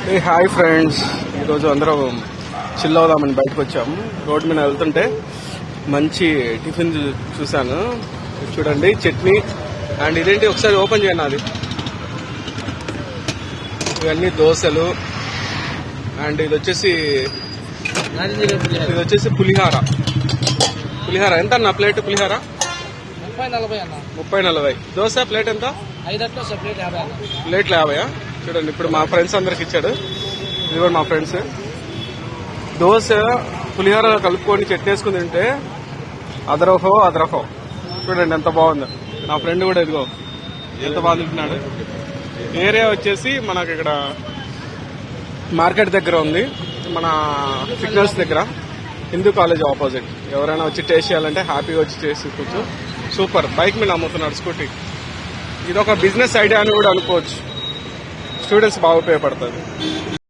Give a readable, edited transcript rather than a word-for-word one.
Hi friends, ఈరోజు అందరం chill అవుదామని బయటకు వచ్చాము. రోడ్డు మీద వెళ్తుంటే మంచి టిఫిన్ చూశాను. చూడండి, చట్నీ అండ్ ఇదేంటి ఒకసారి ఓపెన్ చేయండి. అది ఇవన్నీ దోశలు అండ్ ఇది వచ్చేసి పులిహార ఎంత అన్న ప్లేట్? పులిహార 30-40. దోశ ప్లేట్ ఎంత? ప్లేట్లు 50. చూడండి, ఇప్పుడు మా ఫ్రెండ్స్ అందరికి ఇచ్చాడు. ఇది కూడా మా ఫ్రెండ్స్. దోశ పులిహోర కలుపుకొని చెట్టేసుకుని తింటే అదరహో. చూడండి ఎంత బాగుందో. నా ఫ్రెండ్ కూడా ఇదిగో ఎంత బాగా తింటున్నాడు. ఏరియా వచ్చేసి మనకి ఇక్కడ మార్కెట్ దగ్గర ఉంది, మన సిగ్నల్స్ దగ్గర, హిందూ కాలేజ్ ఆపోజిట్. ఎవరైనా వచ్చి టేస్ట్ చేయాలంటే హ్యాపీగా వచ్చి చేసుకోవచ్చు. సూపర్. బైక్ మీద అమ్ముతున్నాడు స్కూటీ. ఇది ఒక బిజినెస్ ఐడియా అని కూడా అనుకోవచ్చు. స్టూడెంట్స్ బాగా ఉపయోగపడుతుంది.